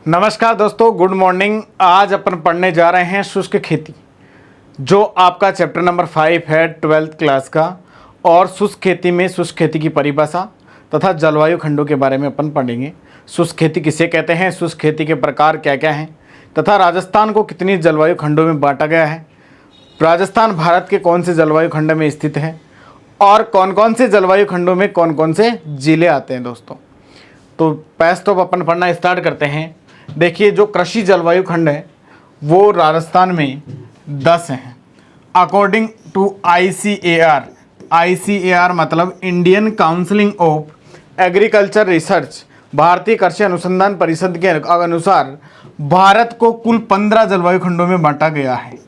नमस्कार दोस्तों, good morning. आज अपन पढ़ने जा रहे हैं शुष्क खेती, जो आपका चैप्टर नंबर 5 है 12th क्लास का। और शुष्क खेती में शुष्क खेती की परिभाषा तथा जलवायु खंडों के बारे में अपन पढ़ेंगे। शुष्क खेती किसे कहते हैं, शुष्क खेती के प्रकार क्या क्या हैं, तथा राजस्थान को कितनी जलवायु खंडों में बांटा गया है, राजस्थान भारत के कौन से जलवायु खंड में स्थित है, और कौन कौन से जलवायु खंडों में कौन कौन से जिले आते हैं। दोस्तों तो तो अपन पढ़ना स्टार्ट करते हैं। देखिए, जो कृषि जलवायु खंड है वो राजस्थान में 10 हैं अकॉर्डिंग टू ICAR मतलब Indian counselling of agriculture research, भारतीय कृषि अनुसंधान परिषद के अनुसार भारत को कुल 15 जलवायु खंडों में बांटा गया है।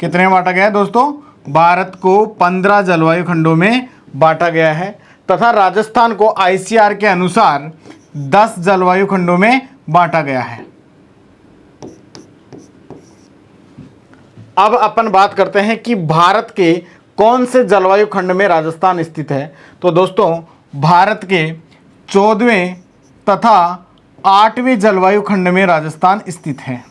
कितने में बांटा गया है दोस्तों? भारत को 15 जलवायु खंडों में बांटा गया है, तथा राजस्थान को ICAR के अनुसार 10 जलवायु खंडों में बांटा गया है। अब अपन बात करते हैं कि भारत के कौन से जलवायु खंड में राजस्थान स्थित है। तो दोस्तों, भारत के 14वें तथा 8वें जलवायु खंड में राजस्थान स्थित है।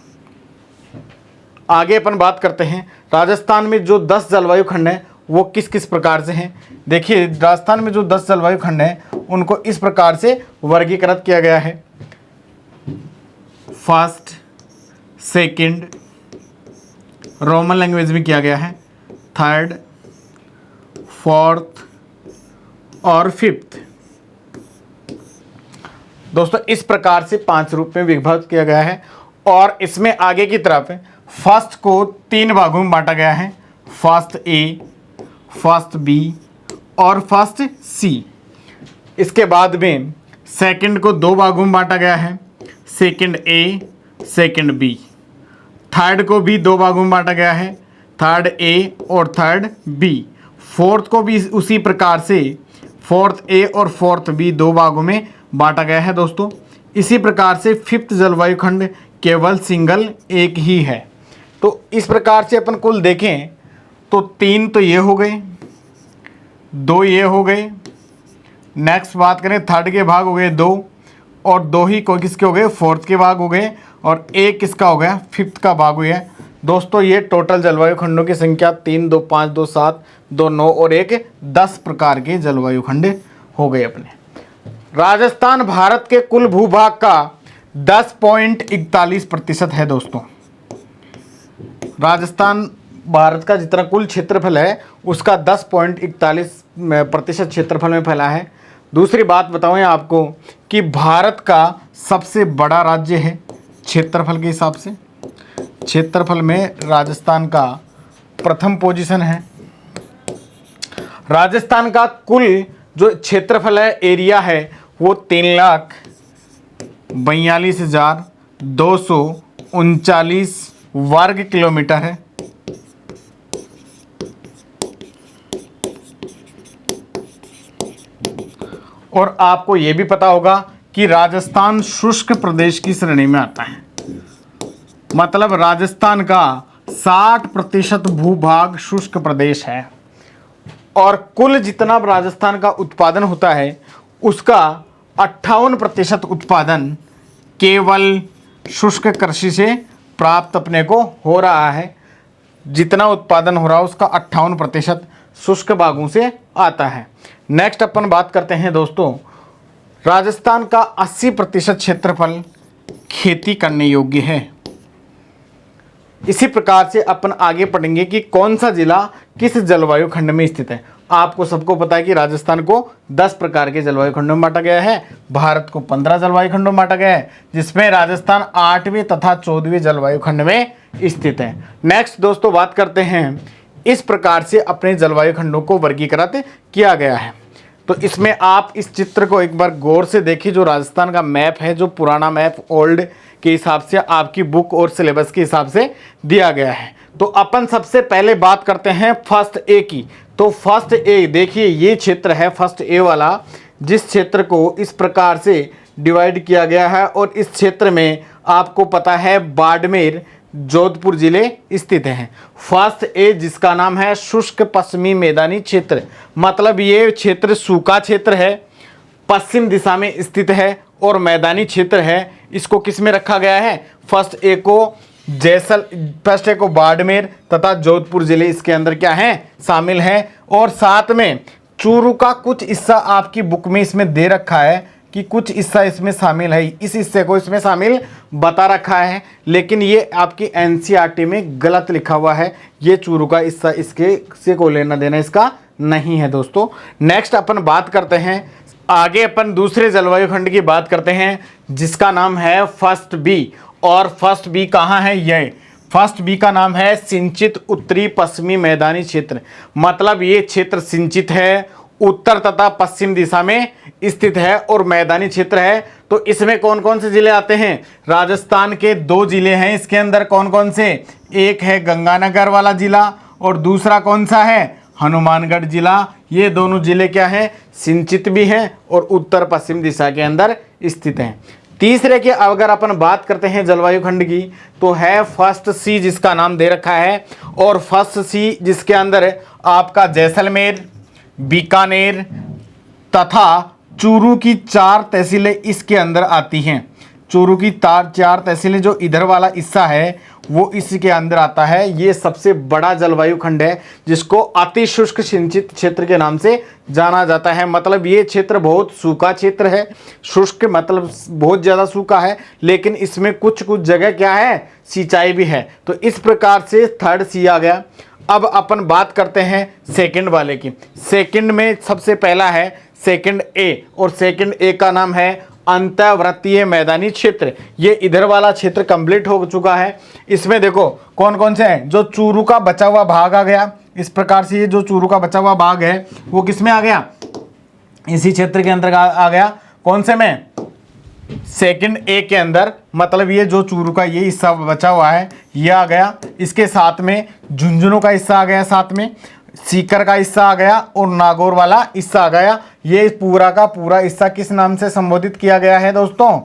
आगे अपन बात करते हैं राजस्थान में जो 10 जलवायु खंड है वो किस किस प्रकार से हैं। देखिए, राजस्थान में जो 10 जलवायु खंड है उनको इस प्रकार से वर्गीकृत किया गया है। फर्स्ट, सेकंड, रोमन लैंग्वेज में किया गया है, थर्ड, फोर्थ और फिफ्थ। दोस्तों, इस प्रकार से 5 रूप में विभाजित किया गया है। और इसमें आगे की तरफ फर्स्ट को 3 भागों में बांटा गया है, फर्स्ट ए, फर्स्ट बी और फर्स्ट सी। इसके बाद में सेकंड को 2 भागों में बांटा गया है, second A, second B. Third को भी 2 भागों में बांटा गया है, थर्ड ए और थर्ड बी। फोर्थ को भी उसी प्रकार से फोर्थ ए और फोर्थ बी 2 भागों में बांटा गया है। दोस्तों, इसी प्रकार से फिफ्थ जलवायु खंड केवल सिंगल एक ही है। तो इस प्रकार से अपन कुल देखें तो 3 तो ये हो गए, 2 ये हो गए। नेक्स्ट बात करें, थर्ड के भाग हो गए 2, और 2 ही को किसके हो गए, फोर्थ के भाग हो गए, और एक किसका हो गया, फिफ्थ का भाग हुआ है। दोस्तों, ये टोटल जलवायु खंडों की संख्या 3, 2, 5, 2, 7, 2, 9 और 1 10 प्रकार के जलवायु खंड हो गए अपने। राजस्थान भारत के कुल भूभाग का 10.41% है। दोस्तों, राजस्थान भारत का जितना कुल क्षेत्रफल है उसका 10.41% क्षेत्रफल में फैला है। दूसरी बात बताऊं आपको कि भारत का सबसे बड़ा राज्य है क्षेत्रफल के हिसाब से। क्षेत्रफल में राजस्थान का प्रथम पोजीशन है। राजस्थान का कुल जो क्षेत्रफल है, एरिया है, वो 3,42,239 वर्ग किलोमीटर है। और आपको यह भी पता होगा कि राजस्थान शुष्क प्रदेश की श्रेणी में आता है, मतलब राजस्थान का 60% भूभाग शुष्क प्रदेश है। और कुल जितना राजस्थान का उत्पादन होता है उसका 58% उत्पादन केवल शुष्क कृषि से प्राप्त अपने को हो रहा है। जितना उत्पादन हो रहा है उसका 58% शुष्क भागों से आता है। नेक्स्ट अपन बात करते हैं दोस्तों, राजस्थान का 80% क्षेत्रफल खेती करने योग्य है। इसी प्रकार से अपन आगे पढ़ेंगे कि कौन सा जिला किस जलवायु खंड में स्थित है। आपको सबको पता है कि राजस्थान को 10 प्रकार के जलवायु खंडों में बांटा गया है, भारत को 15 जलवायु खंडों में बांटा गया है, जिसमें राजस्थान 8वें तथा 14वें जलवायु खंड में स्थित है। नेक्स्ट दोस्तों बात करते हैं, इस प्रकार से अपने जलवायु खंडों को वर्गीकृत किया गया है। तो इसमें आप इस चित्र को एक बार गौर से देखिए। जो राजस्थान का मैप है, जो पुराना मैप ओल्ड के हिसाब से आपकी बुक और सिलेबस के हिसाब से दिया गया है। तो अपन सबसे पहले बात करते हैं फर्स्ट ए की। तो फर्स्ट ए, देखिए ये क्षेत्र है फर्स्ट ए वाला, जिस क्षेत्र को इस प्रकार से डिवाइड किया गया है। और इस क्षेत्र में आपको पता है बाड़मेर, जोधपुर जिले स्थित हैं। फर्स्ट ए जिसका नाम है शुष्क पश्चिमी मैदानी क्षेत्र, मतलब ये क्षेत्र सूखा क्षेत्र है, पश्चिम दिशा में स्थित है और मैदानी क्षेत्र है। इसको किस में रखा गया है, फर्स्ट ए को बाड़मेर तथा जोधपुर जिले इसके अंदर क्या है, शामिल है। और साथ में चूरू का कुछ हिस्सा आपकी बुक में इसमें दे रखा है कि कुछ हिस्सा इसमें शामिल है, इस हिस्से को इसमें शामिल बता रखा है, लेकिन ये आपकी एनसीईआरटी में गलत लिखा हुआ है। ये चूरू का हिस्सा इसके से कोई लेना देना इसका नहीं है दोस्तों। नेक्स्ट अपन बात करते हैं आगे, अपन दूसरे जलवायु खंड की बात करते हैं जिसका नाम है फर्स्ट बी। और फर्स्ट बी कहाँ है, ये फर्स्ट बी का नाम है सिंचित उत्तरी पश्चिमी मैदानी क्षेत्र। मतलब ये क्षेत्र सिंचित है, उत्तर तथा पश्चिम दिशा में स्थित है और मैदानी क्षेत्र है। तो इसमें कौन कौन से जिले आते हैं, राजस्थान के 2 जिले हैं इसके अंदर। कौन कौन से, एक है गंगानगर वाला जिला और दूसरा कौन सा है, हनुमानगढ़ जिला। ये दोनों जिले क्या हैं, सिंचित भी हैं और उत्तर पश्चिम दिशा के अंदर स्थित हैं। तीसरे की अगर अपन बात करते हैं जलवायु खंड की तो है फर्स्ट सी जिसका नाम दे रखा है। और फर्स्ट सी जिसके अंदर आपका जैसलमेर, बीकानेर तथा चूरू की 4 तहसीलें इसके अंदर आती हैं। चूरू की 4 तहसीलें जो इधर वाला हिस्सा है वो इसके अंदर आता है। ये सबसे बड़ा जलवायु खंड है जिसको अति शुष्क सिंचित क्षेत्र के नाम से जाना जाता है। मतलब ये क्षेत्र बहुत सूखा क्षेत्र है, शुष्क मतलब बहुत ज़्यादा सूखा है, लेकिन इसमें कुछ कुछ जगह क्या है, सिंचाई भी है। तो इस प्रकार से थर्ड सी आ गया। अब अपन बात करते हैं सेकंड वाले की। सेकंड में सबसे पहला है सेकंड ए, और सेकंड ए का नाम है अंतर्वर्तीय मैदानी क्षेत्र। ये इधर वाला क्षेत्र कंप्लीट हो चुका है। इसमें देखो कौन कौन से हैं, जो चूरू का बचा हुआ भाग आ गया। इस प्रकार से ये जो चूरू का बचा हुआ भाग है वो किस में आ गया, इसी क्षेत्र के अंदर आ गया। कौन से में, सेकंड ए के अंदर। मतलब ये जो चूरू का ये हिस्सा बचा हुआ है ये आ गया। इसके साथ में झुंझुनू का हिस्सा आ गया, साथ में सीकर का हिस्सा आ गया और नागौर वाला हिस्सा आ गया। ये पूरा का पूरा हिस्सा किस नाम से संबोधित किया गया है दोस्तों,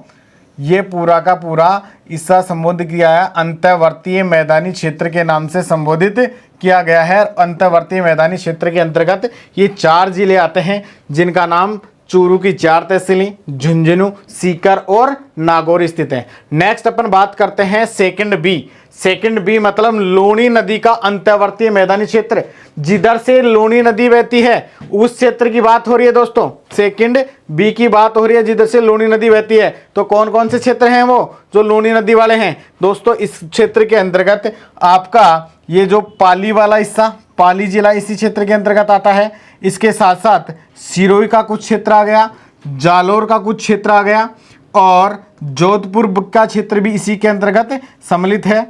ये पूरा का पूरा हिस्सा संबोधित किया है अंतर्वर्तीय मैदानी क्षेत्र के नाम से संबोधित किया गया है। अंतर्वर्तीय मैदानी क्षेत्र के अंतर्गत ये 4 जिले आते हैं जिनका नाम चूरू की 4 तहसीलें, झुंझुनू, सीकर और नागौर स्थित है। नेक्स्ट अपन बात करते हैं सेकंड बी। सेकंड बी मतलब लूनी नदी का अंतर्वर्तीय मैदानी क्षेत्र, जिधर से लूनी नदी बहती है उस क्षेत्र की बात हो रही है दोस्तों। सेकंड बी की बात हो रही है जिधर से लूनी नदी बहती है। तो कौन कौन से क्षेत्र हैं वो जो लूनी नदी वाले हैं दोस्तों, इस क्षेत्र के अंतर्गत आपका ये जो पाली वाला हिस्सा, पाली जिला इसी क्षेत्र के अंतर्गत आता है। इसके साथ साथ सिरोही का कुछ क्षेत्र आ गया, जालोर का कुछ क्षेत्र आ गया और जोधपुर का क्षेत्र भी इसी के अंतर्गत सम्मिलित है।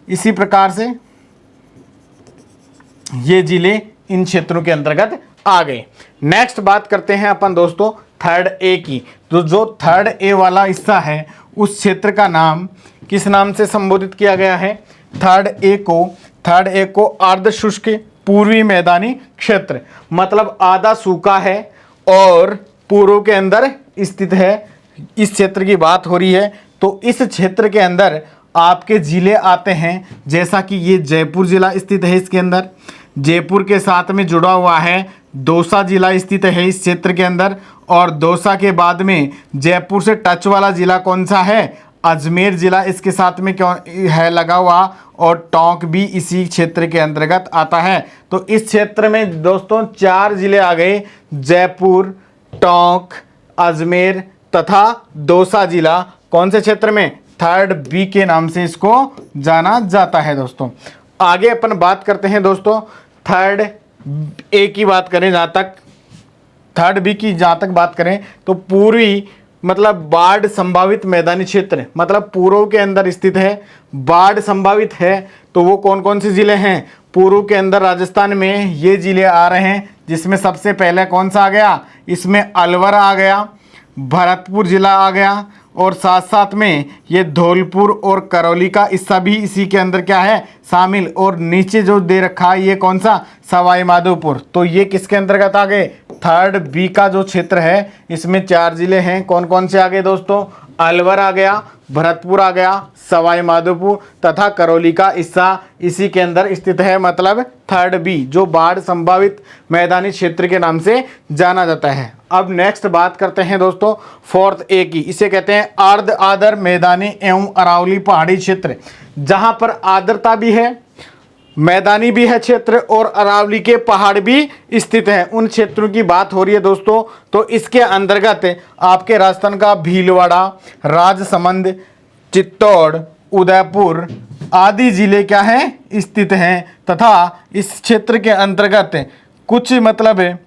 इसी प्रकार से ये जिले इन क्षेत्रों के अंतर्गत आ गए। नेक्स्ट बात करते हैं अपन दोस्तों थर्ड ए की। तो जो थर्ड ए वाला हिस्सा है उस क्षेत्र का नाम किस नाम से संबोधित किया गया है, थर्ड ए को अर्ध शुष्क पूर्वी मैदानी क्षेत्र। मतलब आधा सूखा है और पूर्व के अंदर स्थित है, इस क्षेत्र की बात हो रही है। तो इस क्षेत्र के अंदर आपके जिले आते हैं, जैसा कि ये जयपुर जिला स्थित है इसके अंदर, जयपुर के साथ में जुड़ा हुआ है दौसा जिला स्थित है इस क्षेत्र के अंदर, और दौसा के बाद में जयपुर से टच वाला जिला कौन सा है, अजमेर जिला इसके साथ में क्यों है लगा हुआ, और टोंक भी इसी क्षेत्र के अंतर्गत आता है। तो इस क्षेत्र में दोस्तों 4 जिले आ गए, जयपुर, टोंक, अजमेर तथा दौसा जिला कौन से क्षेत्र में, थर्ड बी के नाम से इसको जाना जाता है दोस्तों। आगे अपन बात करते हैं दोस्तों थर्ड ए की बात करें, जहाँ तक थर्ड बी की जहाँ तक बात करें तो पूर्वी मतलब बाढ़ संभावित मैदानी क्षेत्र, मतलब पूर्व के अंदर स्थित है, बाढ़ संभावित है। तो वो कौन कौन से जिले हैं, पूर्व के अंदर राजस्थान में ये जिले आ रहे हैं, जिसमें सबसे पहले कौन सा आ गया, इसमें अलवर आ गया, भरतपुर जिला आ गया, और साथ साथ में ये धौलपुर और करौली का हिस्सा भी इसी के अंदर क्या है शामिल, और नीचे जो दे रखा है ये कौन सा, सवाई माधोपुर। तो ये किसके अंतर्गत आ गए, थर्ड बी का जो क्षेत्र है इसमें 4 जिले हैं। कौन कौन से आ गए दोस्तों, अलवर आ गया, भरतपुर आ गया, सवाई माधोपुर तथा करौली का हिस्सा इसी के अंदर स्थित है, मतलब थर्ड बी, जो बाढ़ संभावित मैदानी क्षेत्र के नाम से जाना जाता है। अब नेक्स्ट बात करते हैं दोस्तों फोर्थ ए की। इसे कहते हैं अर्ध आर्द्र मैदानी एवं अरावली पहाड़ी क्षेत्र, जहां पर आर्द्रता भी है, मैदानी भी है क्षेत्र और अरावली के पहाड़ भी स्थित हैं, उन क्षेत्रों की बात हो रही है दोस्तों। तो इसके अंतर्गत आपके राजस्थान का भीलवाड़ा, राजसमंद, चित्तौड़, उदयपुर आदि जिले क्या हैं स्थित हैं, तथा इस क्षेत्र के अंतर्गत कुछ मतलब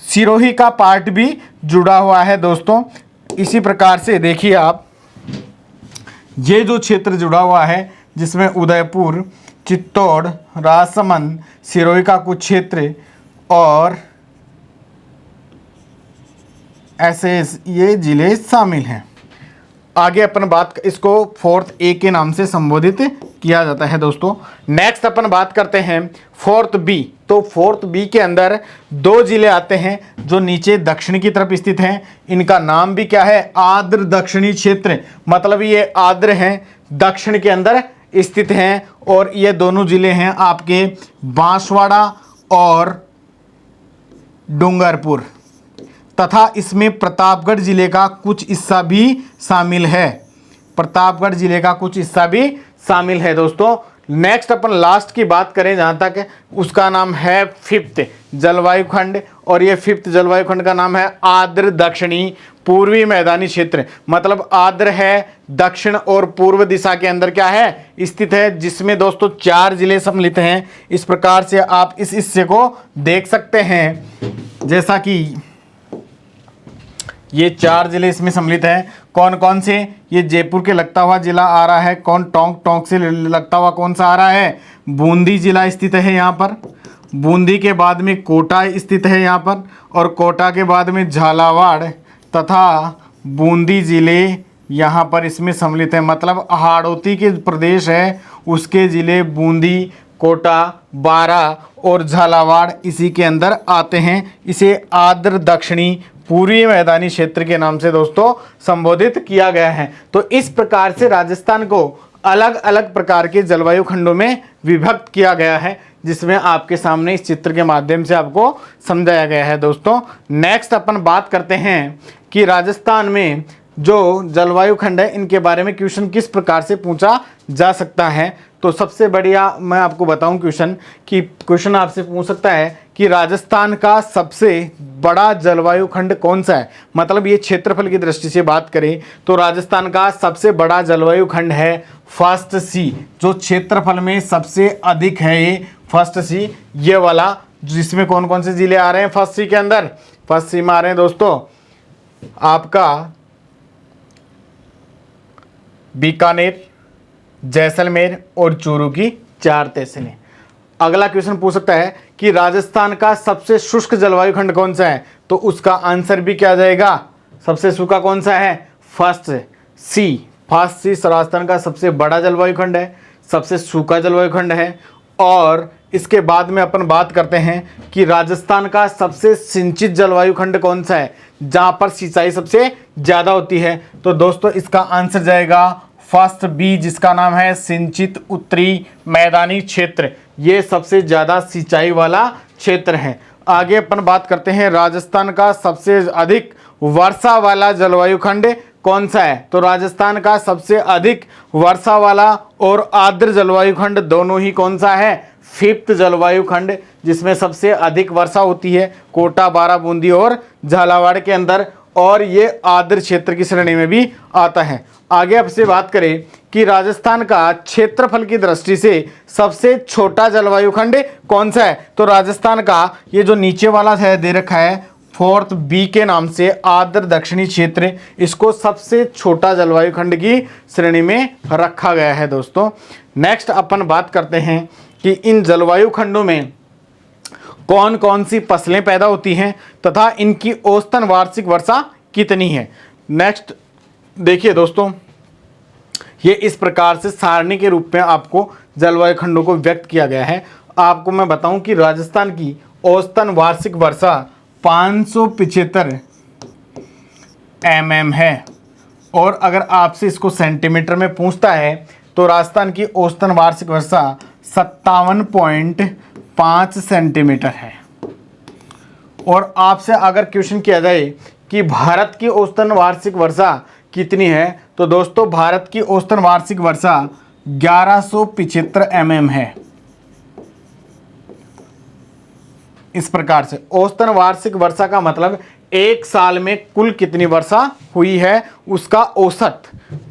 सिरोही का पार्ट भी जुड़ा हुआ है दोस्तों। इसी प्रकार से देखिए आप, ये जो क्षेत्र जुड़ा हुआ है जिसमें उदयपुर, चित्तौड़, राजसमंद, सिरोही का कुछ क्षेत्र और ऐसे ये जिले शामिल हैं। आगे अपन बात, इसको फोर्थ ए के नाम से संबोधित किया जाता है दोस्तों। नेक्स्ट अपन बात करते हैं फोर्थ बी। तो फोर्थ बी के अंदर दो जिले आते हैं जो नीचे दक्षिण की तरफ स्थित हैं। इनका नाम भी क्या है, आर्द्र दक्षिणी क्षेत्र, मतलब ये आर्द्र हैं, दक्षिण के अंदर स्थित हैं। और ये दोनों जिले हैं आपके बांसवाड़ा और डूंगरपुर, तथा इसमें प्रतापगढ़ जिले का कुछ हिस्सा भी शामिल है, प्रतापगढ़ जिले का कुछ हिस्सा भी शामिल है दोस्तों। नेक्स्ट अपन लास्ट की बात करें जहाँ तक, उसका नाम है फिफ्थ जलवायु खंड, और ये फिफ्थ जलवायु खंड का नाम है आर्द्र दक्षिणी पूर्वी मैदानी क्षेत्र, मतलब आर्द्र है, दक्षिण और पूर्व दिशा के अंदर क्या है स्थित है, जिसमें दोस्तों 4 जिले सम्मिलित हैं। इस प्रकार से आप इस हिस्से को देख सकते हैं, जैसा कि ये 4 जिले इसमें सम्मिलित हैं। कौन कौन से, ये जयपुर के लगता हुआ जिला आ रहा है, कौन टोंक से लगता हुआ कौन सा आ रहा है, बूंदी जिला स्थित है यहाँ पर, बूंदी के बाद में कोटा स्थित है यहाँ पर, और कोटा के बाद में झालावाड़ तथा बूंदी जिले यहाँ पर इसमें सम्मिलित है, मतलब हाड़ौती के प्रदेश है उसके जिले बूंदी, कोटा, बारा और झालावाड़ इसी के अंदर आते हैं। इसे आर्द्र दक्षिणी पूर्वी मैदानी क्षेत्र के नाम से दोस्तों संबोधित किया गया है। तो इस प्रकार से राजस्थान को अलग अलग प्रकार के जलवायु खंडों में विभक्त किया गया है, जिसमें आपके सामने इस चित्र के माध्यम से आपको समझाया गया है दोस्तों। नेक्स्ट अपन बात करते हैं कि राजस्थान में जो जलवायु खंड है इनके बारे में क्वेश्चन किस प्रकार से पूछा जा सकता है। तो सबसे बढ़िया मैं आपको बताऊं क्वेश्चन, कि क्वेश्चन आपसे पूछ सकता है कि राजस्थान का सबसे बड़ा जलवायु खंड कौन सा है, मतलब ये क्षेत्रफल की दृष्टि से बात करें तो राजस्थान का सबसे बड़ा जलवायु खंड है फर्स्ट सी, जो क्षेत्रफल में सबसे अधिक है ये फर्स्ट सी, ये वाला, जिसमें कौन कौन से जिले आ रहे हैं फर्स्ट सी के अंदर। फर्स्ट सी में आ रहे हैं दोस्तों आपका बीकानेर, जैसलमेर और चूरू की 4 तहसीलें। अगला क्वेश्चन पूछ सकता है कि राजस्थान का सबसे शुष्क जलवायु खंड कौन सा है, तो उसका आंसर भी क्या जाएगा, सबसे सूखा कौन सा है, फर्स्ट सी। फर्स्ट सी राजस्थान का सबसे बड़ा जलवायु खंड है, सबसे सूखा जलवायु खंड है। और इसके बाद में अपन बात करते हैं कि राजस्थान का सबसे सिंचित जलवायु खंड कौन सा है, जहां पर सिंचाई सबसे ज्यादा होती है। तो दोस्तों इसका आंसर जाएगा फर्स्ट बी, जिसका नाम है सिंचित उत्तरी मैदानी क्षेत्र। ये सबसे ज्यादा सिंचाई वाला क्षेत्र है। आगे अपन बात करते हैं राजस्थान का सबसे अधिक वर्षा वाला जलवायु खंड कौन सा है, तो राजस्थान का सबसे अधिक वर्षा वाला और आर्द्र जलवायु खंड दोनों ही कौन सा है, फिफ्थ जलवायु खंड, जिसमें सबसे अधिक वर्षा होती है कोटा, बारा, बूंदी और झालावाड़ के अंदर, और ये आर्द्र क्षेत्र की श्रेणी में भी आता है। आगे आपसे बात करें कि राजस्थान का क्षेत्रफल की दृष्टि से सबसे छोटा जलवायु खंड कौन सा है, तो राजस्थान का ये जो नीचे वाला है दे रखा है फोर्थ बी के नाम से आर्द्र दक्षिणी क्षेत्र, इसको सबसे छोटा जलवायु खंड की श्रेणी में रखा गया है दोस्तों। नेक्स्ट अपन बात करते हैं कि इन जलवायु खंडों में कौन कौन सी फसलें पैदा होती हैं तथा इनकी औसतन वार्षिक वर्षा कितनी है। नेक्स्ट देखिए दोस्तों, ये इस प्रकार से सारणी के रूप में आपको जलवायु खंडों को व्यक्त किया गया है। आपको मैं बताऊं कि राजस्थान की औसतन वार्षिक वर्षा 575 mm है, और अगर आपसे इसको सेंटीमीटर में पूछता है तो राजस्थान की औसतन वार्षिक वर्षा 57.5 सेंटीमीटर है। और आपसे अगर क्वेश्चन किया जाए कि भारत की औसतन वार्षिक वर्षा कितनी है, तो दोस्तों भारत की औसतन वार्षिक वर्षा 1175 mm है। इस प्रकार से औसतन वार्षिक वर्षा का मतलब एक साल में कुल कितनी वर्षा हुई है उसका औसत।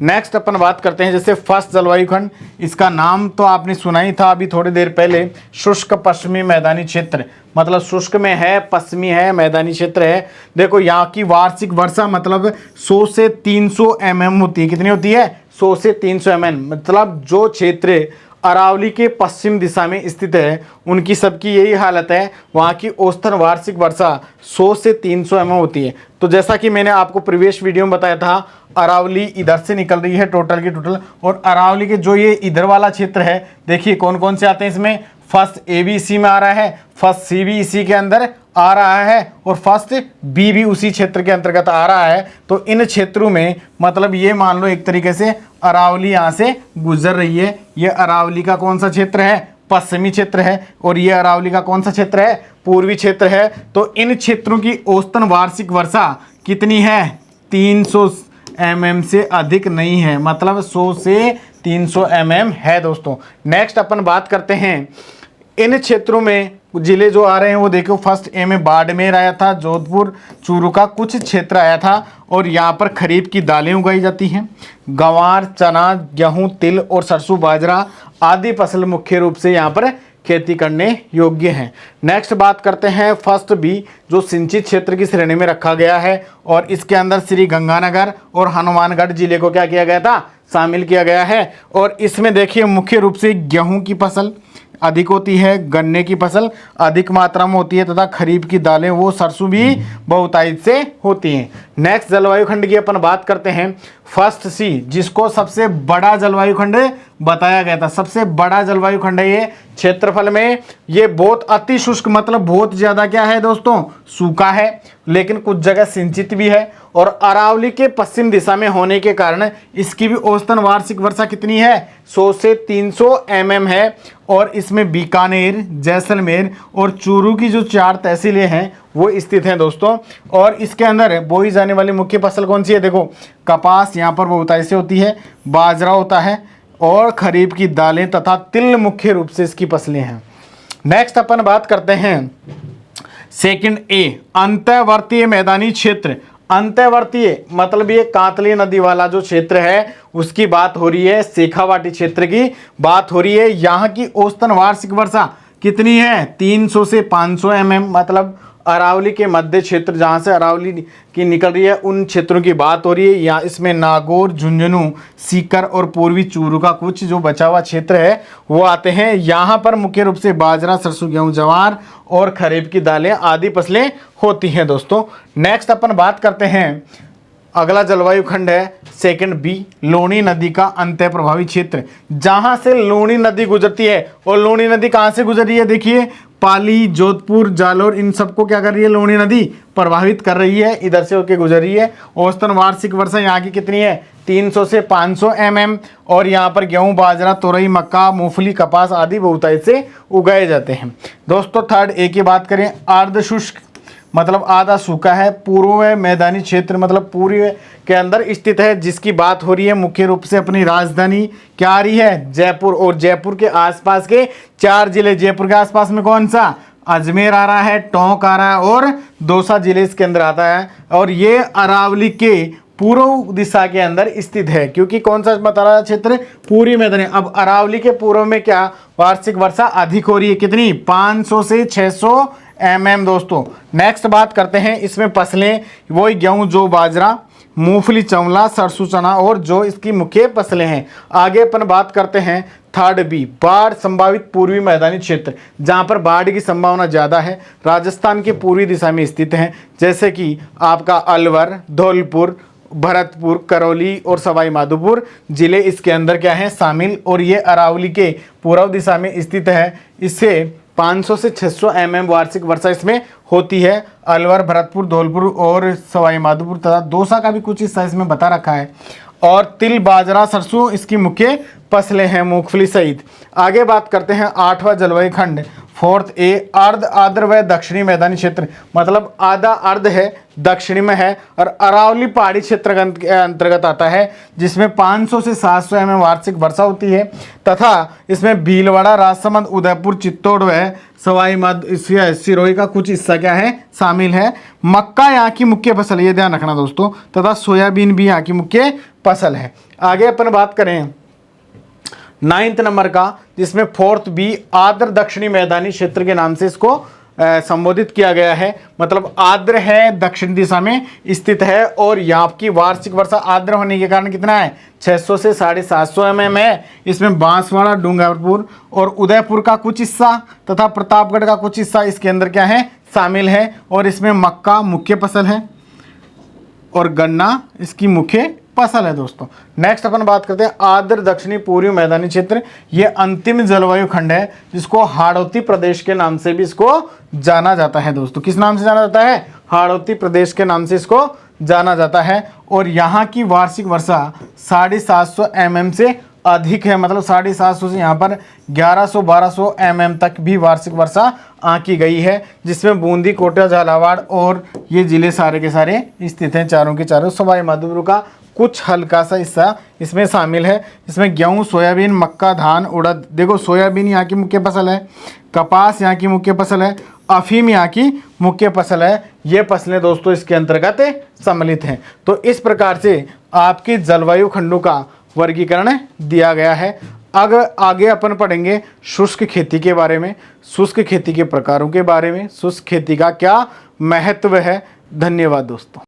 नेक्स्ट अपन बात करते हैं जैसे फर्स्ट जलवायु खंड, इसका नाम तो आपने सुना ही था अभी थोड़ी देर पहले, शुष्क पश्चिमी मैदानी क्षेत्र। मतलब शुष्क में है, पश्चिमी है, मैदानी क्षेत्र है। देखो यहाँ की वार्षिक वर्षा मतलब 100 से 300 mm होती है। कितनी होती है? 100 से 300 mm। मतलब जो क्षेत्र अरावली के पश्चिम दिशा में स्थित है उनकी सबकी यही हालत है, वहाँ की औसतन वार्षिक वर्षा 100 से 300 mm होती है। तो जैसा कि मैंने आपको प्रीवियस वीडियो में बताया था, अरावली इधर से निकल रही है टोटल की टोटल, और अरावली के जो ये इधर वाला क्षेत्र है, देखिए कौन कौन से आते हैं इसमें। फर्स्ट ए भी इसी में आ रहा है, फर्स्ट सी भी इसी के अंदर आ रहा है, और फर्स्ट बी भी उसी क्षेत्र के अंतर्गत आ रहा है। तो इन क्षेत्रों में मतलब ये मान लो एक तरीके से अरावली यहाँ से गुजर रही है। ये अरावली का कौन सा क्षेत्र है? पश्चिमी क्षेत्र है। और ये अरावली का कौन सा क्षेत्र है? पूर्वी क्षेत्र है। तो इन क्षेत्रों की औसतन वार्षिक वर्षा कितनी है? 300 mm से अधिक नहीं है, मतलब 100 से 300 mm है दोस्तों। नेक्स्ट अपन बात करते हैं इन क्षेत्रों में जिले जो आ रहे हैं वो देखो, फर्स्ट ए में बाड़मेर आया था, जोधपुर, चूरू का कुछ क्षेत्र आया था। और यहाँ पर खरीफ की दालें उगाई जाती हैं। गंवार, चना, गेहूँ, तिल और सरसों, बाजरा आदि फसल मुख्य रूप से यहाँ पर खेती करने योग्य हैं। नेक्स्ट बात करते हैं फर्स्ट बी, जो सिंचित क्षेत्र की श्रेणी में रखा गया है, और इसके अंदर श्री गंगानगर और हनुमानगढ़ जिले को क्या किया गया था? शामिल किया गया है। और इसमें देखिए मुख्य रूप से गेहूं की फसल अधिक होती है, गन्ने की फसल अधिक मात्रा में होती है, तथा खरीफ की दालें वो सरसों भी बहुतायत से होती हैं। नेक्स्ट जलवायु खंड की अपन बात करते हैं फर्स्ट सी, जिसको सबसे बड़ा जलवायु खंड बताया गया था। सबसे बड़ा जलवायु खंड है ये क्षेत्रफल में। ये बहुत अति शुष्क, मतलब बहुत ज्यादा क्या है दोस्तों? सूखा है, लेकिन कुछ जगह सिंचित भी है। और अरावली के पश्चिम दिशा में होने के कारण इसकी भी औसतन वार्षिक वर्षा कितनी है? 100 से 300 mm है। और इसमें बीकानेर, जैसलमेर और चूरू की जो 4 तहसीलें हैं वो स्थित हैं दोस्तों। और इसके अंदर बोई जाने वाली मुख्य फसल कौन सी है? देखो कपास यहाँ पर बहुतायत से होती है, बाजरा होता है, और खरीफ की दालें तथा तिल मुख्य रूप से इसकी फसलें हैं। नेक्स्ट अपन बात करते हैं सेकंड ए, अंतर्वर्तीय मैदानी क्षेत्र। अंतर्वर्तीय मतलब ये कांतली नदी वाला जो क्षेत्र है उसकी बात हो रही है, शेखावाटी क्षेत्र की बात हो रही है। यहाँ की औसतन वार्षिक वर्षा कितनी है? 300 से 500 mm। मतलब अरावली के मध्य क्षेत्र जहाँ से अरावली की निकल रही है उन क्षेत्रों की बात हो रही है। यहाँ इसमें नागौर, झुंझुनू, सीकर और पूर्वी चूरू का कुछ जो बचा हुआ क्षेत्र है वो आते हैं। यहाँ पर मुख्य रूप से बाजरा, सरसों, गेहूँ, ज्वार और खरीफ की दालें आदि फसलें होती हैं दोस्तों। नेक्स्ट अपन बात करते हैं, अगला जलवायु खंड है सेकंड बी, लूणी नदी का अंतः प्रभावी क्षेत्र। जहां से लूणी नदी गुजरती है, और लूणी नदी कहां से गुजर रही है? देखिए पाली, जोधपुर, जालोर, इन सबको क्या कर रही है? लूणी नदी प्रभावित कर रही है, इधर से होकर गुजर रही है। औसतन वार्षिक वर्षा यहाँ की कितनी है? 300 से 500 mm। और यहाँ पर गेहूं, बाजरा, तोरई, मक्का, मूंगफली, कपास आदि बहुतायत से उगाए जाते हैं दोस्तों। थर्ड ए की बात करें, अर्ध शुष्क मतलब आधा सूखा है, पूर्व मैदानी क्षेत्र मतलब पूर्व के अंदर स्थित है, जिसकी बात हो रही है मुख्य रूप से अपनी राजधानी क्या आ रही है? जयपुर। और जयपुर के आसपास के 4 जिले, जयपुर के आसपास में कौन सा? अजमेर आ रहा है, टोंक आ रहा है और दौसा जिले इसके अंदर आता है। और ये अरावली के पूर्व दिशा के अंदर स्थित है, क्योंकि कौन सा बता रहा है क्षेत्र? पूर्वी मैदानी। अब अरावली के पूर्व में क्या वार्षिक वर्षा अधिक हो रही है? कितनी? 500 से 600 mm दोस्तों। नेक्स्ट बात करते हैं इसमें फसलें, वही गेहूं, जौ, बाजरा, मूंगफली, चंवला, सरसों, चना और जो इसकी मुख्य फसलें हैं। आगे अपन बात करते हैं थर्ड बी, बाढ़ संभावित पूर्वी मैदानी क्षेत्र। जहां पर बाढ़ की संभावना ज़्यादा है, राजस्थान के पूर्वी दिशा में स्थित हैं, जैसे कि आपका अलवर, धौलपुर, भरतपुर, करौली और सवाई माधोपुर जिले इसके अंदर क्या है? शामिल। और ये अरावली के पूर्व दिशा में स्थित है। इससे 500 से 600 mm वार्षिक वर्षा इसमें होती है। अलवर, भरतपुर, धौलपुर और सवाई माधोपुर तथा दौसा का भी कुछ हिस्सा इसमें बता रखा है। और तिल, बाजरा, सरसों इसकी मुख्य फसलें हैं, मूंगफली सहित। आगे बात करते हैं 8वां जलवायु खंड, 4th ए, अर्ध आर्द्र व दक्षिणी मैदानी क्षेत्र, मतलब आधा अर्ध है, दक्षिणी में है और अरावली पहाड़ी क्षेत्र के अंतर्गत आता है, जिसमें 500 से 700 mm वार्षिक वर्षा होती है तथा इसमें भीलवाड़ा, राजसमंद, उदयपुर, चित्तौड़ व सवाई माधोपुर, सिरोही का कुछ हिस्सा क्या है, शामिल है। मक्का यहाँ की मुख्य फसल, ये ध्यान रखना दोस्तों, तथा सोयाबीन भी यहाँ की मुख्य फसल है। आगे अपन बात करें 9th नंबर का, जिसमें 4th बी, आर्द्र दक्षिणी मैदानी क्षेत्र के नाम से इसको संबोधित किया गया है। मतलब आर्द्र है, दक्षिण दिशा में स्थित है और यहाँ की वार्षिक वर्षा आर्द्र होने के कारण कितना है, 600 से 750 mm है। इसमें बांसवाड़ा, डूंगरपुर और उदयपुर का कुछ हिस्सा तथा प्रतापगढ़ का कुछ हिस्सा इसके अंदर क्या है, शामिल है। और इसमें मक्का मुख्य फसल है और गन्ना इसकी मुख्य फसल है दोस्तों। नेक्स्ट अपन बात करते हैं आर्द्र दक्षिणी पूर्वी मैदानी क्षेत्र। ये अंतिम जलवायु खंड है, जिसको हाड़ौती प्रदेश के नाम से भी इसको जाना जाता है दोस्तों। किस नाम से जाना जाता है, हाड़ौती प्रदेश के नाम से इसको जाना जाता है। और यहाँ की वार्षिक वर्षा 750 mm से अधिक है, मतलब 750 से यहाँ पर 1100-1200 mm तक भी वार्षिक वर्षा आंकी गई है, जिसमें बूंदी, कोटा, झालावाड़ और ये जिले सारे के सारे स्थित हैं, चारों के चारों। सवाई माधोपुर का कुछ हल्का सा हिस्सा इसमें शामिल है। इसमें गेहूँ, सोयाबीन, मक्का, धान, उड़द, देखो सोयाबीन यहाँ की मुख्य फसल है, कपास यहाँ की मुख्य फसल है, अफीम यहाँ की मुख्य फसल है। ये फसलें दोस्तों इसके अंतर्गत सम्मिलित हैं। तो इस प्रकार से आपके जलवायु खंडों का वर्गीकरण दिया गया है। अगर आगे अपन पढ़ेंगे शुष्क खेती के बारे में, शुष्क खेती के प्रकारों के बारे में, शुष्क खेती का क्या महत्व है। धन्यवाद दोस्तों।